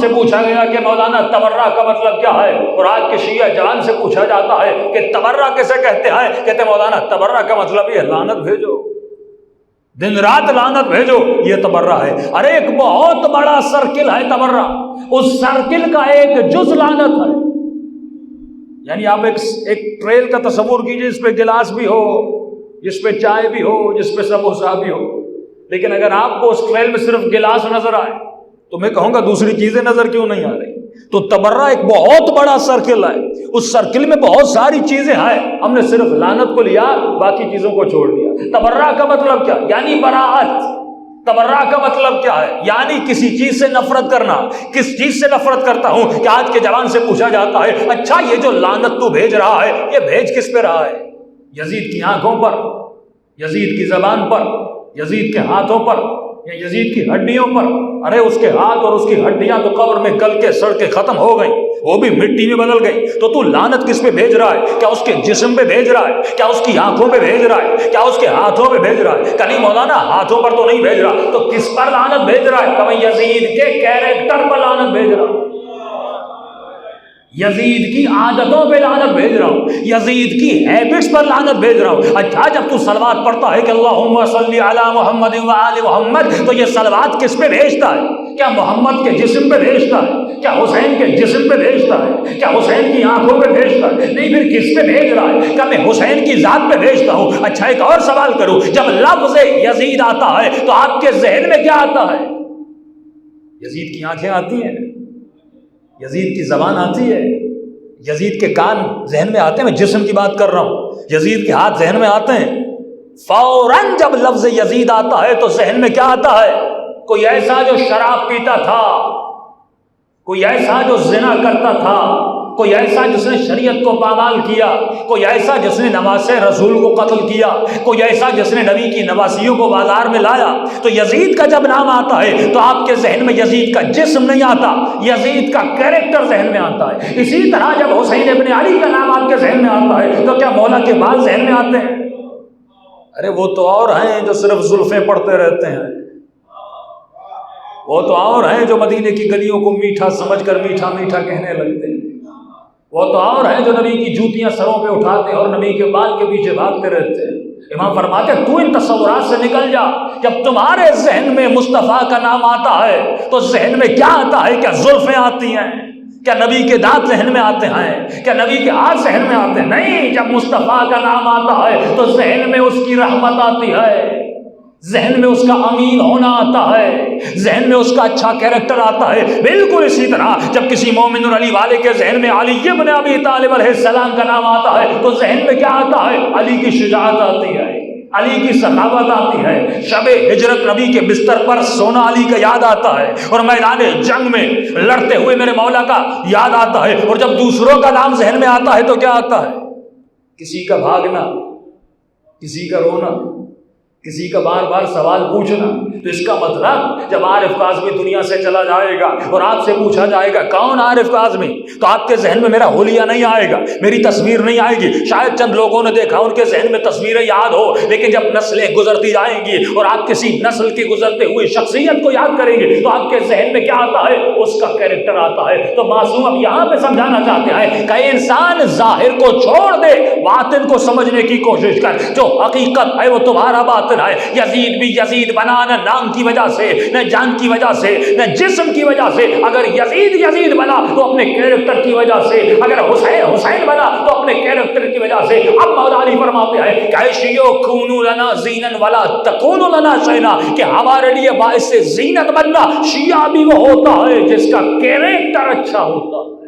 سے پوچھا گیا کہ مولانا تبرہ کا مطلب کیا ہے، اور آج کے شیعہ جوان سے پوچھا جاتا ہے کہ تبرہ کیسے کہتے ہیں، کہتے مولانا تبرہ کا مطلب یہ لعنت بھیجو، دن رات لعنت بھیجو، یہ تبرہ ہے۔ ارے ایک بہت بڑا سرکل ہے تبرہ، اس سرکل کا ایک جز لعنت ہے۔ یعنی آپ ایک ٹریل کا تصور کیجئے جس پہ گلاس بھی ہو، جس پہ چائے بھی ہو، جس پہ سموسہ بھی ہو، لیکن اگر آپ کو اس ٹریل میں صرف گلاس نظر آئے تو میں کہوں گا دوسری چیزیں نظر کیوں نہیں آ رہی؟ تو تبرہ ایک بہت بڑا سرکل ہے، اس سرکل میں بہت ساری چیزیں ہیں، ہم نے صرف لعنت کو لیا، باقی چیزوں کو چھوڑ دیا۔ تبرہ کا مطلب کیا؟ یعنی براءت۔ تبرہ کا مطلب کیا ہے؟ یعنی کسی چیز سے نفرت کرنا۔ کس چیز سے نفرت کرتا ہوں کہ آج کے جوان سے پوچھا جاتا ہے اچھا یہ جو لعنت تو بھیج رہا ہے یہ بھیج کس پہ رہا ہے؟ یزید کی آنکھوں پر، یزید کی زبان پر، یزید کے ہاتھوں پر، یا یزید کی ہڈیوں پر؟ ارے اس کے ہاتھ اور اس کی ہڈیاں تو قبر میں گل کے سڑ کے ختم ہو گئیں، وہ بھی مٹی میں بدل گئی، تو لعنت کس پہ بھیج رہا ہے؟ کیا اس کے جسم پہ بھیج رہا ہے؟ کیا اس کی آنکھوں پہ بھیج رہا ہے؟ کیا اس کے ہاتھوں پہ بھیج رہا ہے؟ کہ نہیں مولانا ہاتھوں پر تو نہیں بھیج رہا، تو کس پر لعنت بھیج رہا ہے؟ کہ میں یزید کے کیریکٹر پر لعنت بھیج رہا ہوں، یزید کی عادتوں پہ لعنت بھیج رہا ہوں، یزید کی ہیبٹس پر لعنت بھیج رہا ہوں۔ اچھا جب تو صلوات پڑھتا ہے کہ اللہم صلی علی محمد و آل محمد، تو یہ صلوات کس پہ بھیجتا ہے؟ کیا محمد کے جسم پہ بھیجتا ہے؟ کیا حسین کے جسم پہ بھیجتا ہے؟ کیا حسین کی آنکھوں پہ بھیجتا ہے؟ نہیں، پھر کس پہ بھیج رہا ہے؟ کیا میں حسین کی ذات پہ بھیجتا ہوں؟ اچھا ایک اور سوال کروں، جب لفظ یزید آتا ہے تو آپ کے ذہن میں کیا آتا ہے؟ یزید کی آنکھیں آتی ہیں، یزید کی زبان آتی ہے، یزید کے کان ذہن میں آتے ہیں، میں جسم کی بات کر رہا ہوں، یزید کے ہاتھ ذہن میں آتے ہیں۔ فوراً جب لفظ یزید آتا ہے تو ذہن میں کیا آتا ہے؟ کوئی ایسا جو شراب پیتا تھا، کوئی ایسا جو زنا کرتا تھا، کوئی ایسا جس نے شریعت کو پامال کیا، کوئی ایسا جس نے نواسے رسول کو قتل کیا، کوئی ایسا جس نے نبی کی نواسیوں کو بازار میں لایا۔ تو یزید کا جب نام آتا ہے تو آپ کے ذہن میں یزید کا جسم نہیں آتا، یزید کا کیریکٹر ذہن میں آتا ہے۔ اسی طرح جب حسین ابن علی کا نام آپ کے ذہن میں آتا ہے تو کیا مولا کے بال ذہن میں آتے ہیں؟ ارے وہ تو اور ہیں جو صرف زلفیں پڑھتے رہتے ہیں، وہ تو اور ہیں جو مدینے کی گلیوں کو میٹھا سمجھ کر میٹھا میٹھا کہنے لگتے ہیں، وہ تو اور ہیں جو نبی کی جوتیاں سروں پہ اٹھاتے ہیں اور نبی کے بال کے پیچھے بھاگتے رہتے ہیں۔ امام فرماتے ہیں تو ان تصورات سے نکل جا، جب تمہارے ذہن میں مصطفیٰ کا نام آتا ہے تو ذہن میں کیا آتا ہے؟ کیا زلفیں آتی ہیں؟ کیا نبی کے دانت ذہن میں آتے ہیں؟ کیا نبی کے ہاتھ ذہن میں آتے ہیں؟ نہیں، جب مصطفیٰ کا نام آتا ہے تو ذہن میں اس کی رحمت آتی ہے، ذہن میں اس کا امین ہونا آتا ہے، ذہن میں اس کا اچھا کیریکٹر آتا ہے۔ بالکل اسی طرح جب کسی مومن اور علی والے کے ذہن میں علی ابن ابی طالب علیہ السلام کا نام آتا ہے تو ذہن میں کیا آتا ہے؟ علی کی شجاعت آتی ہے، علی کی سخاوت آتی ہے، شب ہجرت نبی کے بستر پر سونا علی کا یاد آتا ہے، اور میدان جنگ میں لڑتے ہوئے میرے مولا کا یاد آتا ہے۔ اور جب دوسروں کا نام ذہن میں آتا ہے تو کیا آتا ہے؟ کسی کا بھاگنا، کسی کا رونا، کسی کا بار بار سوال پوچھنا۔ تو اس کا مطلب جب عارف کاظمی دنیا سے چلا جائے گا اور آپ سے پوچھا جائے گا کون عارف کاظمی، تو آپ کے ذہن میں میرا حلیہ نہیں آئے گا، میری تصویر نہیں آئے گی۔ شاید چند لوگوں نے دیکھا ان کے ذہن میں تصویریں یاد ہو، لیکن جب نسلیں گزرتی جائیں گی اور آپ کسی نسل کی گزرتے ہوئی شخصیت کو یاد کریں گے تو آپ کے ذہن میں کیا آتا ہے؟ اس کا کیریکٹر آتا ہے۔ تو معصوم اب یہاں پہ سمجھانا چاہتے ہیں کہ انسان ظاہر کو چھوڑ دے، باطن کو سمجھنے کی کوشش کر، جو حقیقت ہے وہ تمہارا باطن ہے۔ یزید بھی یزید بنا نہ نام کی وجہ سے، نہ جان کی وجہ سے، نہ جسم کی وجہ سے۔ اگر یزید یزید بنا تو اپنے کیریکٹر کی وجہ سے، اگر حسین حسین بنا تو اپنے کیریکٹر کی وجہ سے۔ اب مولا علی فرماتے ہیں کہ عیشیو کونو لنا زینن ولا تکونو لنا شینا، کہ ہمارے لیے باعث زینت بننا شیعہ بھی وہ ہوتا ہے جس کا کیریکٹر اچھا ہوتا ہے۔